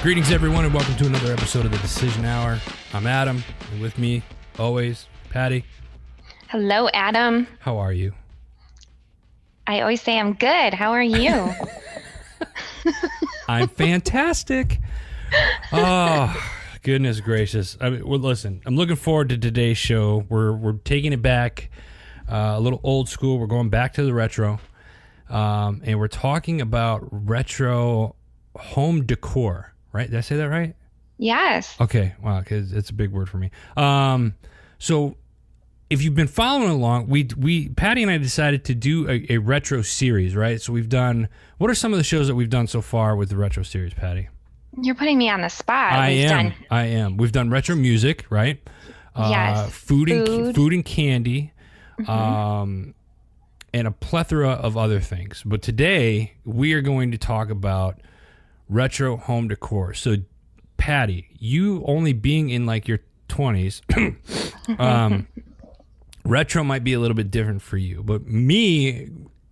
Greetings, everyone, and welcome to another episode of the Decision Hour. I'm Adam, and with me, always, Patty. Hello, Adam. How are you? I always say I'm good. How are you? I'm fantastic. Oh, goodness gracious. I mean, well, listen, I'm looking forward to today's show. We're taking it back a little old school. We're going back to the retro, and we're talking about retro home decor. Right? Did I say that right? Yes. Okay. Wow. Because it's a big word for me. So if you've been following along, we Patty and I decided to do a retro series, right? So we've done. What are some of the shows that we've done so far with the retro series, Patty? You're putting me on the spot. I am. We've done retro music, right? Yes. Food and candy, and a plethora of other things. But today we are going to talk about retro home decor. So, Patty, you only being in like your 20s, retro might be a little bit different for you. But me,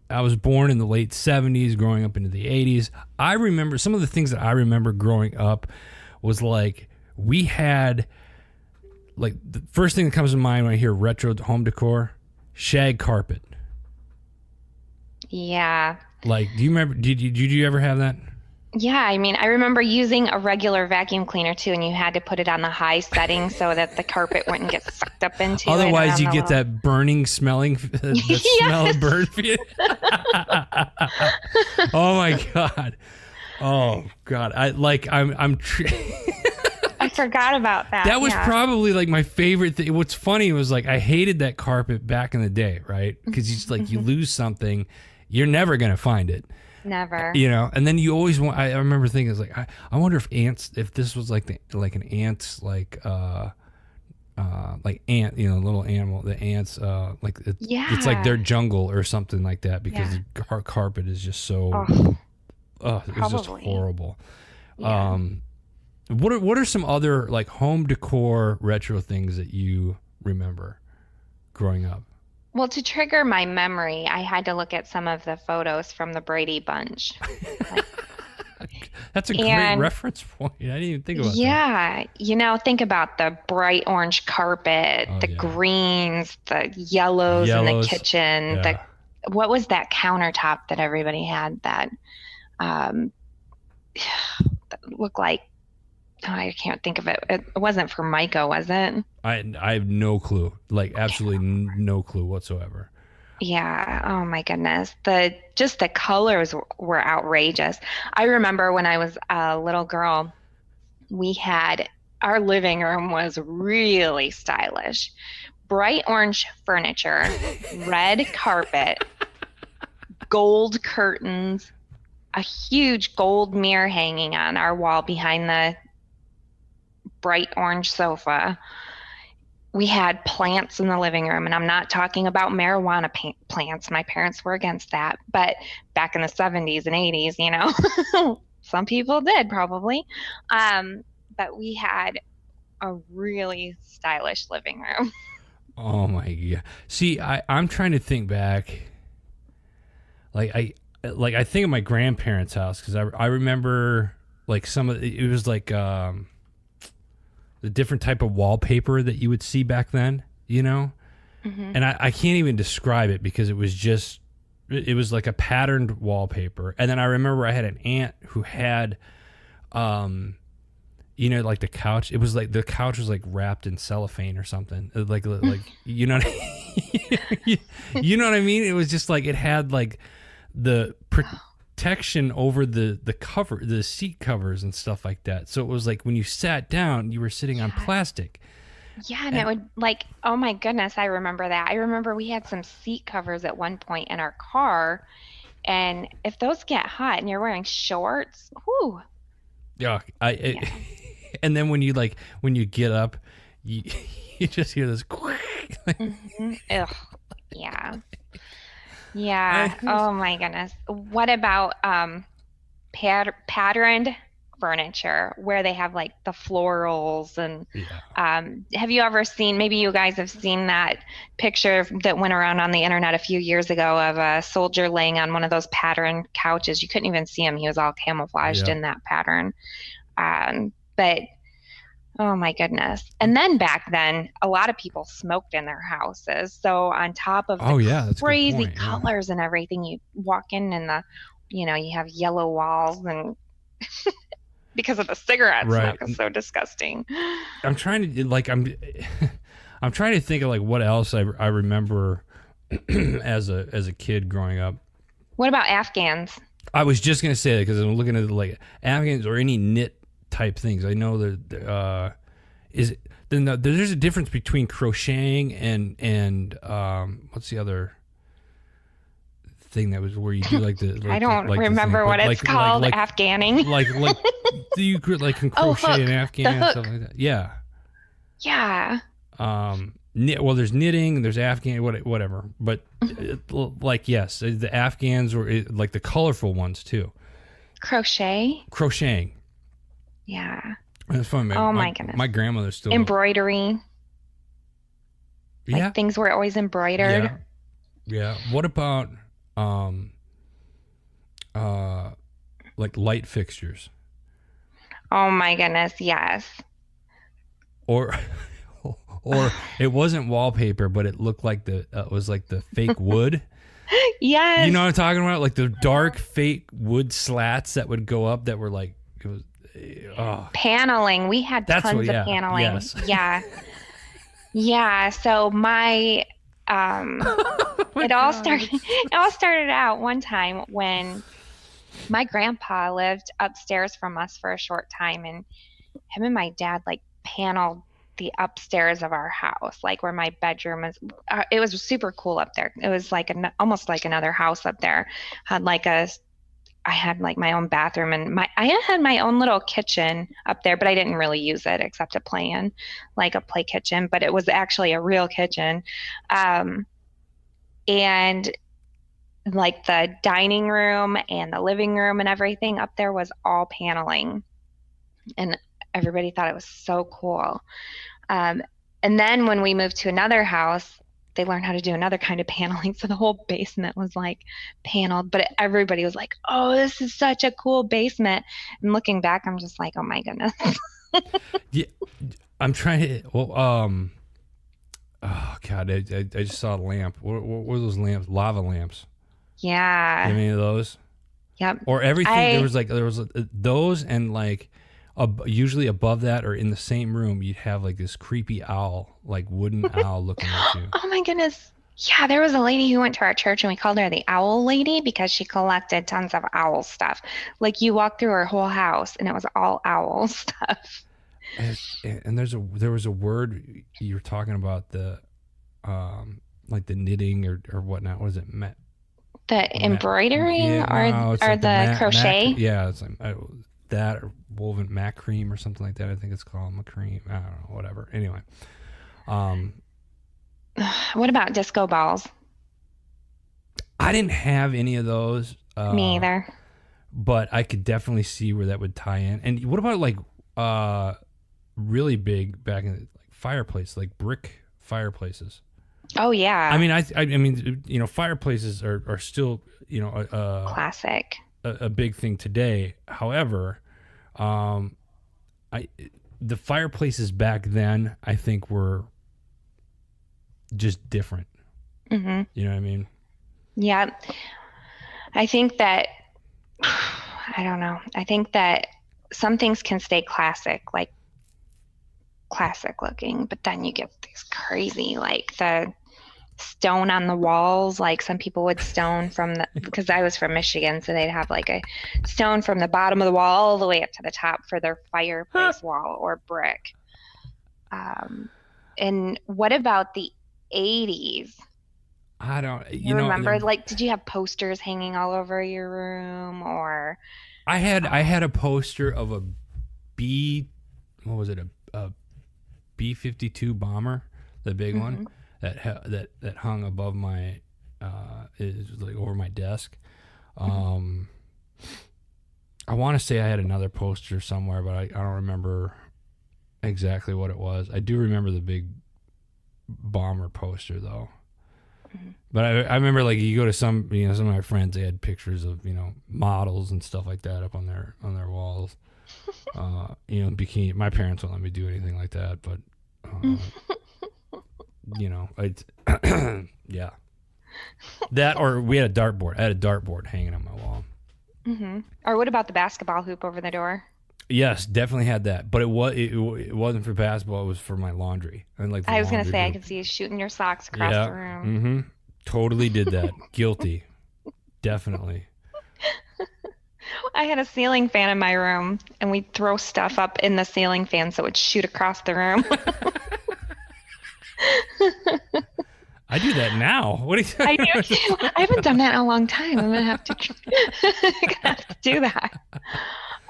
I was born in the late 70s, growing up into the 80s. I remember some of the things that I remember growing up was like we had, like the first thing that comes to mind when I hear retro home decor, shag carpet. Yeah. Like, do you remember? Did you ever have that? Yeah, I mean, I remember using a regular vacuum cleaner too, and you had to put it on the high setting so that the carpet wouldn't get sucked up into it. Otherwise, you get that burning, smelling, the smell of bird feed. Oh my god! Oh god! I'm. I forgot about that. That was probably like my favorite thing. What's funny was like I hated that carpet back in the day, right? Because you just like you lose something, you're never gonna find it. Never. You know, and then you always want. I remember thinking, it's like I wonder if this was like an ant's like ant, you know, little animal. The ants, it's like their jungle or something like that because the carpet is just so. It's just horrible. Yeah. What are some other like home decor retro things that you remember growing up? Well, to trigger my memory, I had to look at some of the photos from the Brady Bunch. That's a great reference point. I didn't even think about that. Yeah. You know, think about the bright orange carpet, greens, the yellows in the kitchen. Yeah. What was that countertop that everybody had that looked like, I can't think of it. It wasn't Formica, was it? I have no clue. Like absolutely no clue whatsoever. Yeah. Oh my goodness. The colors were outrageous. I remember when I was a little girl, our living room was really stylish. Bright orange furniture, red carpet, gold curtains, a huge gold mirror hanging on our wall behind the bright orange sofa. We had plants in the living room, and I'm not talking about marijuana plants. My parents were against that, but back in the 70s and 80s, you know, some people did probably. But we had a really stylish living room. Oh my god! See, I'm trying to think back. I think of my grandparents' house because I remember like some of it was like. The different type of wallpaper that you would see back then, you know? Mm-hmm. And I can't even describe it because it was like a patterned wallpaper. And then I remember I had an aunt who had, you know, like the couch. It was like the couch was like wrapped in cellophane or something. Like you know what you know what I mean? It was just like it had like the protection over the cover, the seat covers and stuff like that. So it was like when you sat down, you were sitting on plastic. Yeah, and it would like, oh my goodness, I remember that. I remember we had some seat covers at one point in our car, and if those get hot and you're wearing shorts, whoo. Yeah, and then when you get up, you just hear this. Mm-hmm. Ugh. Yeah. Yeah. Oh my goodness. What about patterned furniture where they have like the florals and have you ever seen, maybe you guys have seen that picture that went around on the internet a few years ago of a soldier laying on one of those patterned couches. You couldn't even see him. He was all camouflaged in that pattern. But oh my goodness. And then back then, a lot of people smoked in their houses. So on top of the Oh yeah, that's a good crazy point. Yeah. colors and everything, you walk in and you have yellow walls and because of the cigarette Right. smoke is so disgusting. I'm trying to I'm trying to think of like what else I remember as a kid growing up. What about Afghans? I was just gonna say that because I'm looking at like Afghans or any knit type things. I know that there's a difference between crocheting and what's the other thing that was where you do like the I don't remember what it's called. Afghaning. like you could like can crochet in Afghan and stuff like that. Yeah. Yeah. Well, there's knitting, there's Afghan, whatever. But like yes, the Afghans were like the colorful ones too. Crocheting. Yeah. That's fun, man. Oh my goodness. My grandmother still embroidery. Yeah. Like things were always embroidered. Yeah. What about like light fixtures? Oh my goodness, yes. Or it wasn't wallpaper, but it looked like it was like the fake wood. Yes. You know what I'm talking about? Like the dark fake wood slats that would go up that were like it was paneling. We had tons of paneling. Yes. Yeah. Yeah. So my it all started out one time when my grandpa lived upstairs from us for a short time, and him and my dad like paneled the upstairs of our house, like where my bedroom is. It was super cool up there. It was like almost like another house up there. I had like my own bathroom and I had my own little kitchen up there, but I didn't really use it except to play in, like a play kitchen, but it was actually a real kitchen. And like the dining room and the living room and everything up there was all paneling. And everybody thought it was so cool. And then when we moved to another house, they learned how to do another kind of paneling. So the whole basement was like paneled, but everybody was like, oh, this is such a cool basement. And looking back, I'm just like, oh my goodness. Yeah. I'm trying to, oh God, I just saw a lamp. What were those lamps? Lava lamps. Yeah. Any of those? Yep. Or everything. There was those and like, usually above that or in the same room, you'd have like this creepy owl, like wooden owl looking at you. Oh my goodness. Yeah, there was a lady who went to our church and we called her the Owl Lady because she collected tons of owl stuff. Like you walk through her whole house and it was all owl stuff. And there was a word you were talking about the like the knitting or whatnot. What is it? The embroidery or like the crochet? Yeah, it's like that or woven macrame or something like that. I think it's called macrame. I don't know, whatever. Anyway. What about disco balls? I didn't have any of those. Me either. But I could definitely see where that would tie in. And what about like really big back in like fireplace, like brick fireplaces? Oh yeah. I mean, I mean, you know, fireplaces are still, you know, classic. A big thing today. However, the fireplaces back then, I think, were just different. Mm-hmm. You know what I mean? Yeah. I think that, I don't know. I think that some things can stay classic looking, but then you get these crazy, like the stone on the walls. Like some people would stone because I was from Michigan, so they'd have like a stone from the bottom of the wall all the way up to the top for their fireplace wall or brick. And what about the 80s? I don't, you remember, like, did you have posters hanging all over your room or? I had a poster of a what was it? A B-52 bomber, the big one that hung above my, it was like over my desk. I want to say I had another poster somewhere, but I don't remember exactly what it was. I do remember the big bomber poster though. But I remember, like, you go to some of my friends, they had pictures of, models and stuff like that up on their walls. Bikini. My parents won't let me do anything like that, but it's yeah. That, or we had a dartboard. I had a dartboard hanging on my wall. Or what about the basketball hoop over the door? Yes, definitely had that, but it wasn't for basketball. It was for my laundry. And like the I was gonna laundry say I hoop. could see you shooting your socks across Yeah. the room. Mm-hmm. Totally did that. Guilty. Definitely. I had a ceiling fan in my room, and we'd throw stuff up in the ceiling fan so it would shoot across the room. I do that now. What do you? I do too. I haven't done that in a long time. I'm gonna have to, gonna have to do that.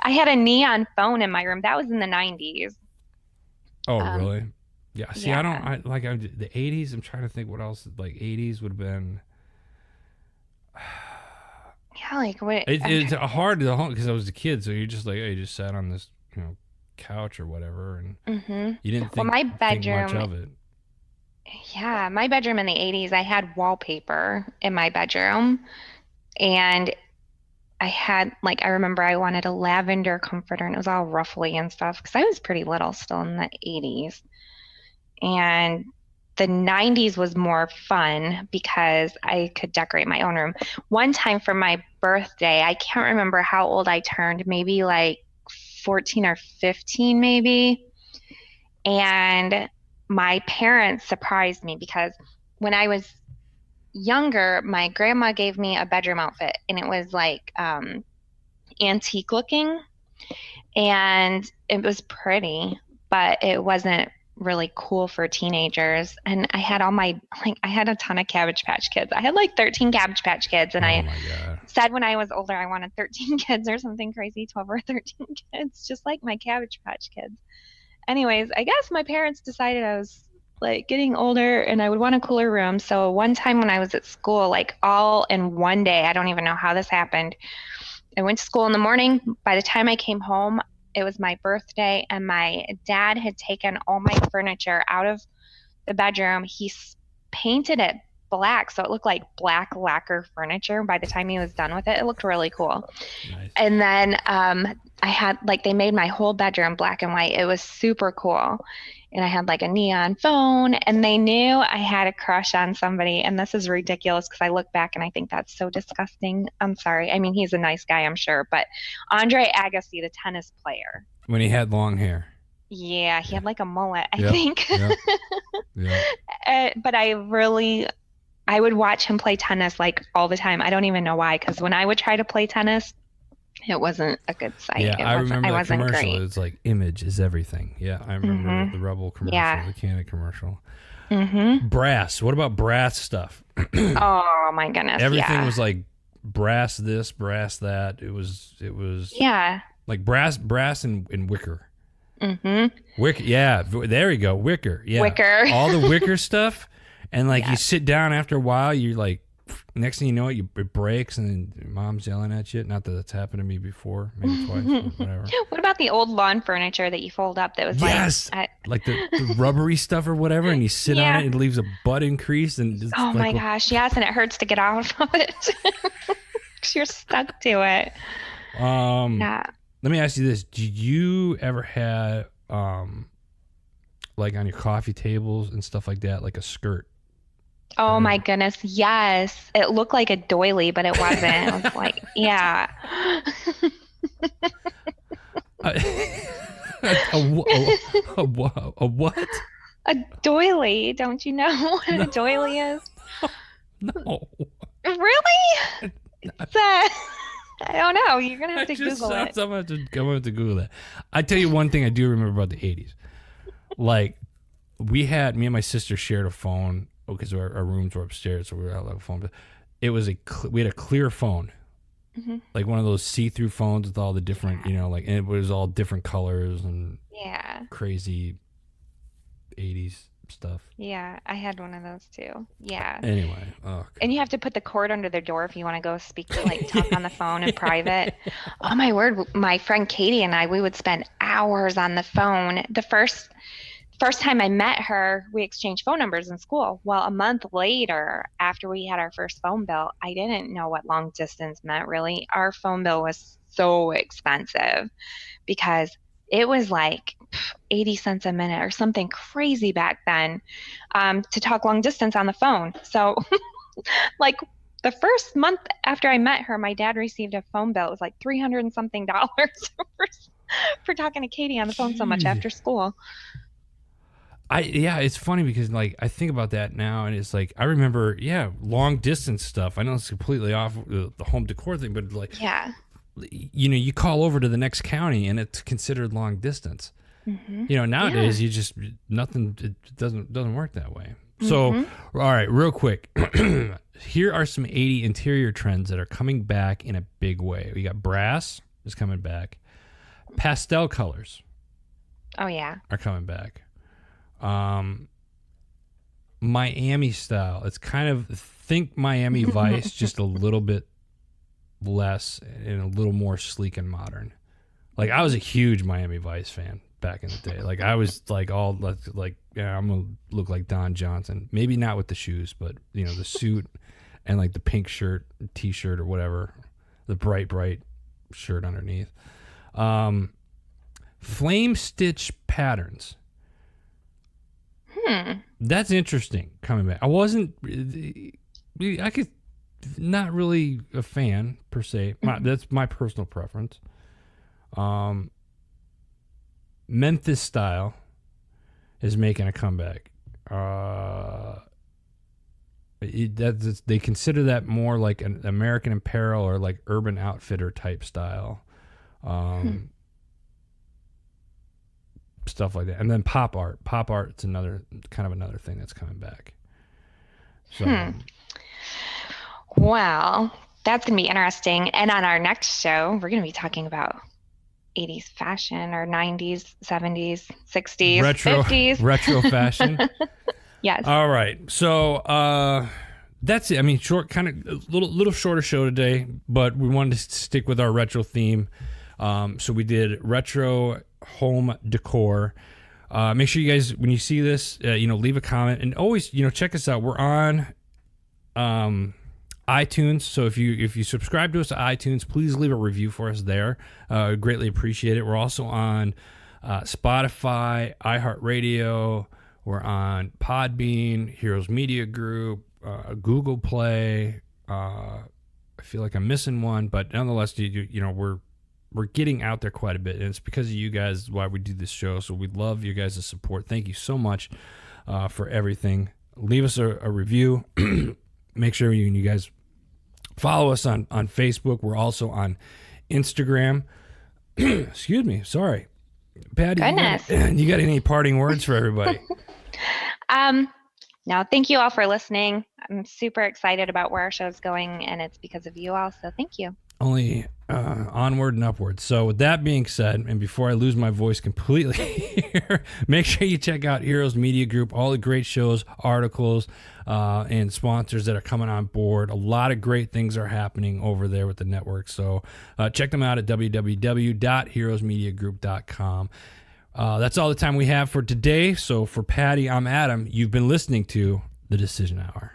I had a neon phone in my room. That was in the 90s. Oh, really? Yeah. See, yeah. the 80s. I'm trying to think what else. Like 80s would have been. Yeah, like what? It's hard to home because I was a kid, so you're just like, you just sat on this, couch or whatever, and you didn't think, my think much bedroom, of it. yeah, my bedroom in the 80s, I had wallpaper in my bedroom, and I had like I remember I wanted a lavender comforter, and it was all ruffly and stuff because I was pretty little still in the 80s. And the 90s was more fun because I could decorate my own room. One time for my birthday, I can't remember how old I turned, maybe like 14 or 15 maybe. And my parents surprised me because when I was younger, my grandma gave me a bedroom outfit, and it was like antique looking, and it was pretty, but it wasn't really cool for teenagers. And I had I had a ton of Cabbage Patch Kids. I had like 13 Cabbage Patch Kids, and Oh I my God. said when I was older I wanted 13 kids or something crazy, 12 or 13 kids, just like my Cabbage Patch Kids. Anyways, I guess my parents decided I was like getting older and I would want a cooler room. So one time when I was at school, like all in one day, I don't even know how this happened. I went to school in the morning. By the time I came home, it was my birthday, and my dad had taken all my furniture out of the bedroom. Painted it black, so it looked like black lacquer furniture. By the time he was done with it, it looked really cool. Nice. And then I had like they made my whole bedroom black and white. It was super cool. And I had like a neon phone, and they knew I had a crush on somebody. And this is ridiculous because I look back and I think that's so disgusting. I'm sorry. I mean, he's a nice guy, I'm sure, but Andre Agassi, the tennis player. When he had long hair. Yeah, he had like a mullet, I Yep, think. yep, yeah. But I would watch him play tennis like all the time. I don't even know why, because when I would try to play tennis, it wasn't a good sight. Yeah, I remember that commercial. Great. It's like image is everything. Yeah, I remember the Rebel commercial, the Canon commercial. Brass. What about brass stuff? Oh my goodness. Everything was like brass this, brass that. It was yeah. like brass and wicker. Wicker. Yeah, there you go. Wicker. Yeah. Wicker. All the wicker stuff. And like you sit down after a while, you're like, next thing you know, it breaks, and then your mom's yelling at you. Not that that's happened to me before, maybe twice, but whatever. What about the old lawn furniture that you fold up that was like the rubbery stuff or whatever, and you sit on it, and it leaves a butt increase, and it's oh my gosh, yes, and it hurts to get out of it because you're stuck to it. Let me ask you this: did you ever have like on your coffee tables and stuff like that, like a skirt? Oh my goodness, yes. It looked like a doily, but it wasn't. It was like, yeah. A what? A doily. Don't you know what a doily is? No. Really? I don't know. You're going to have to Google it. I'm going to have to Google that. I tell you one thing I do remember about the 80s. Like, me and my sister shared a phone because our rooms were upstairs, so we were out like a phone. But it was we had a clear phone, like one of those see-through phones with all the different, and it was all different colors and crazy 80s stuff. Yeah, I had one of those too. Yeah. Anyway, and you have to put the cord under the door if you want to go talk on the phone in private. Oh my word, my friend Katie and we would spend hours on the phone. The first time I met her, we exchanged phone numbers in school. Well, a month later, after we had our first phone bill, I didn't know what long distance meant, really. Our phone bill was so expensive because it was like 80 cents a minute or something crazy back then, to talk long distance on the phone. So like the first month after I met her, my dad received a phone bill. It was like 300 and something dollars for talking to Katie on the phone so much Jeez. after school. Yeah, it's funny because like I think about that now, and it's like I remember, long distance stuff. I know it's completely off the home decor thing, but like, Yeah. you call over to the next county, and it's considered long distance. Nowadays you just nothing. It doesn't work that way. So, all right, real quick, here are some 80 interior trends that are coming back in a big way. We got brass is coming back, pastel colors. Oh yeah. Are coming back. Miami style. It's kind of think Miami Vice, just a little bit less and a little more sleek and modern. Like I was a huge Miami Vice fan back in the day. Like I was like I'm gonna look like Don Johnson. Maybe not with the shoes, but the suit and like the pink shirt, t-shirt or whatever, the bright shirt underneath. Flame stitch patterns. That's interesting coming back. I could not really a fan per se. That's my personal preference. Memphis style is making a comeback. They consider that more like an American Apparel or like Urban Outfitter type style. Stuff like that. And then pop art's another thing that's coming back. So Well, that's gonna be interesting. And on our next show, we're gonna be talking about 80s fashion or 90s, 70s, 60s, 50s. Retro fashion. Yes. All right. So that's it. I mean, short, kind of little shorter show today, but we wanted to stick with our retro theme. So we did Retro Home Décor. Make sure you guys, when you see this, leave a comment, and always, check us out. We're on iTunes. So if you subscribe to us to iTunes, please leave a review for us there. Greatly appreciate it. We're also on Spotify, iHeartRadio. We're on Podbean, Heroes Media Group, Google Play. I feel like I'm missing one, but nonetheless, we're getting out there quite a bit, and it's because of you guys why we do this show. So we love your guys' support. Thank you so much for everything. Leave us a review. Make sure you guys follow us on Facebook. We're also on Instagram. Excuse me. Sorry. Patty, Goodness. you got any parting words for everybody? No, thank you all for listening. I'm super excited about where our show's going, and it's because of you all, so thank you. Only onward and upward. So with that being said, and before I lose my voice completely here, make sure you check out Heroes Media Group, all the great shows, articles, and sponsors that are coming on board. A lot of great things are happening over there with the network. So check them out at www.heroesmediagroup.com. That's all the time we have for today. So for Patty, I'm Adam. You've been listening to The Decision Hour.